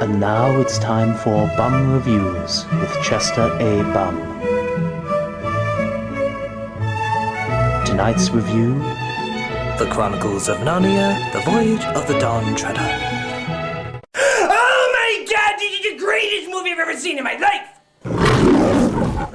And now it's time for Bum Reviews with Chester A. Bum. Tonight's review: The Chronicles of Narnia, The Voyage of the Dawn Treader. Oh my god, this is the greatest movie I've ever seen in my life!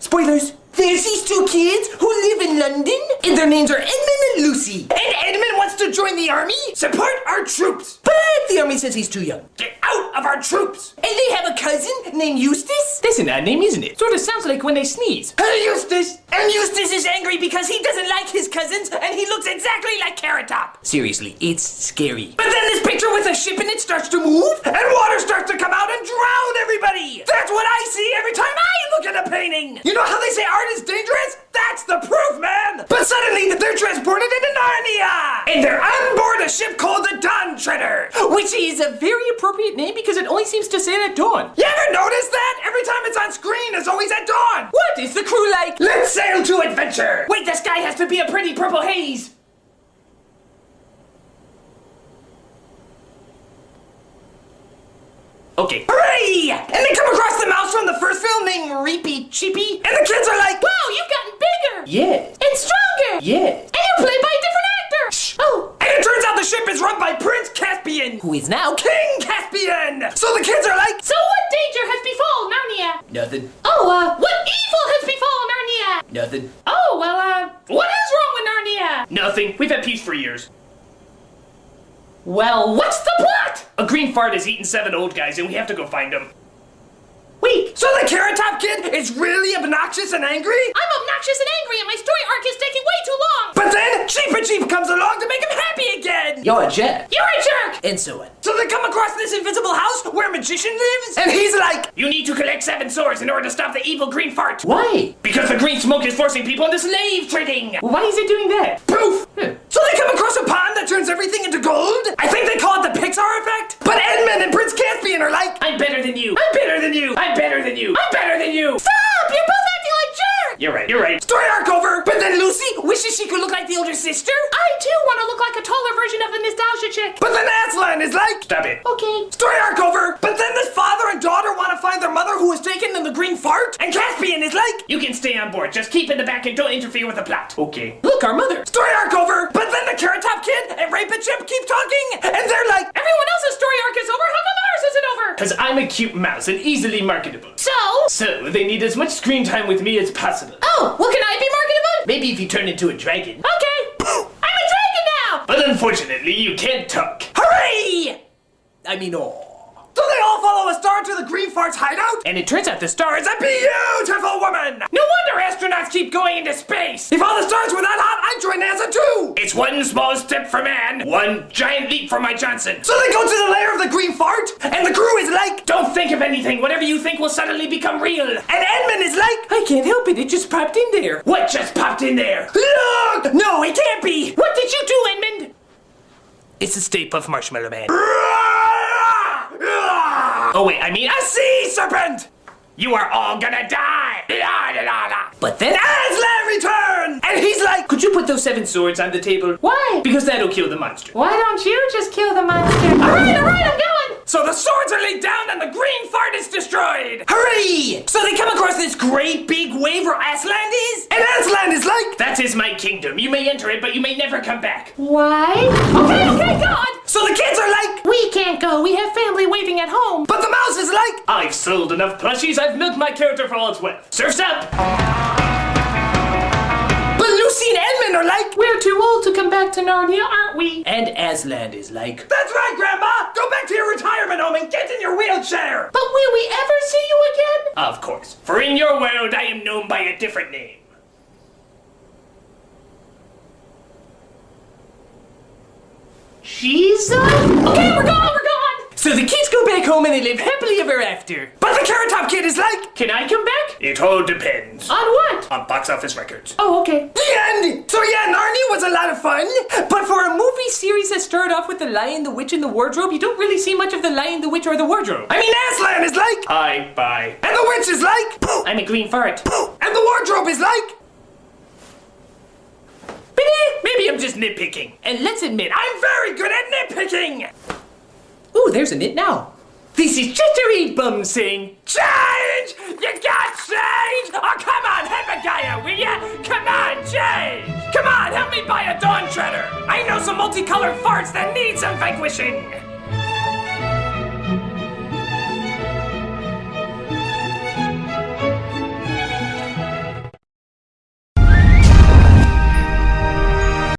Spoilers! There's these two kids who live in London, and their names are Edmund and Lucy. And Edmund wants to join the army, support our troops. But the army says he's too young. Get out of our troops! And they have a cousin named Eustace. That's an odd name, isn't it? Sort of sounds like when they sneeze. Eustace! And Eustace is angry because he doesn't like his cousins, and he looks exactly like Carrot Top. Seriously, it's scary. But then this picture with a ship in it starts to move, and water starts to come out and drown everybody. That's what I see every time I look at a painting. You know how they say art is dangerous? That's the proof, man! But suddenly, they're transported into Narnia! And they're on board a ship called the Dawn Treader! Which is a very appropriate name because it only seems to say it at dawn. You ever notice that? Every time it's on screen, it's always at dawn! What is the crew like? Let's sail to adventure! Wait, the sky has to be a pretty purple haze! Okay. Hooray! And they come across the mouse from the first film named Reapy Cheapy, and the kids are like, wow, you've gotten bigger! Yes. And stronger! Yes. And you're played by a different actor! Shh. Oh! And it turns out the ship is run by Prince Caspian! Who is now King Caspian! So the kids are like, So what danger has befallen Narnia? nothing. Oh, what evil has befallen Narnia? Nothing. Oh, well, what is wrong with Narnia? Nothing. We've had peace for years. Well, what's the plot? A green fart has eaten 7 old guys and we have to go find them. Weak. so the Carrot Top kid is really obnoxious and angry? I'm obnoxious and angry and my story arc is taking way too long! But then Cheapy Cheap comes along to make him happy again! You're a jerk. You're a jerk! And so on. So they come across this invisible house where a magician lives, and he's like, You need to collect 7 swords in order to stop the evil green fart. Why? Because the green smoke is forcing people into slave trading. Why is it doing that? poof! So they come across a pond that turns everything into gold? I think they call it the Pixar effect? But Edmund and Prince Caspian are like, I'm better than you. I'm better than you! I'm better than you. I'm better than you! Stop! You're both acting like jerks! You're right. You're right. Story arc over, but then Lucy wishes she could look like the older sister? I too want to look like a taller version of the nostalgia chick. But then Aslan is like, Stop it. Okay. story arc over, but then this father and daughter want to find their mother who was taken in the green fart? And Caspian is like, You can stay on board. Just keep in the back and don't interfere with the plot. Okay. look, our mother. Story arc over, but then the Carrot Top kid and Rape and Chip keep talking, and they're like, Everyone else's story arc is over. How come ours isn't over? Because I'm a cute mouse and easily marketable. So they need as much screen time with me as possible. oh, well, can I be marketable? Maybe if you turn into a dragon. Okay. I'm a dragon now. But unfortunately, you can't talk. hooray! I mean, So they all follow a star to the green fart's hideout? And it turns out the star is It's a beautiful woman! No wonder astronauts keep going into space! If all the stars were that hot, I'd join NASA too! It's one small step for man, one giant leap for my Johnson. So they go to the lair of the green fart, and the crew is like, Don't think of anything. Whatever you think will suddenly become real. and Edmund is like, I can't help it. It just popped in there. What just popped in there? look! No, it can't be! What did you do, Edmund? It's the Stay Puft Marshmallow Man. Oh wait, I mean, A sea serpent! you are all gonna die. But then, Aslan returns! And he's like, could you put those 7 swords on the table? Why? Because that'll kill the monster. Why don't you just kill the monster? All right, I'm going. so the swords are laid down and the green fart is destroyed! Hooray! So they come across this great big wave where Aslan is, and Aslan is like, That is my kingdom. You may enter it, but you may never come back. Why? Okay, God. so the kids are like, We can't go. We have family waiting at home. but the mouse is like, I've sold enough plushies. I've milked my character for all it's worth. Surf's up. but Lucy and Edmund are like, We're too old to come back to Narnia, aren't we? And Aslan is like, that's right, Grandma! Go back to your retirement home and get in your wheelchair! But will we ever see you again? Of course. For in your world, I am known by a different name. Jesus? Okay, we're gone. So the kids go back home and they live happily ever after. But the Carrot Top kid is like, Can I come back? It all depends. On what? On box office records. Oh, okay. the end! So yeah, Narnia was a lot of fun, But for a movie series that started off with The Lion, the Witch, and the Wardrobe, you don't really see much of The Lion, the Witch, or the Wardrobe. I mean, Aslan is like, Hi, bye. and the witch is like, I'm a green fart. and the wardrobe is like, Maybe I'm just nitpicking. And let's admit, I'm very good at nitpicking! Ooh, there's a nit now. This is Chester E. Bum saying, change! You got change! Oh, come on, help a guy out, will ya? Come on, change! Come on, help me buy a Dawn Treader! I know some multicolored farts that need some vanquishing!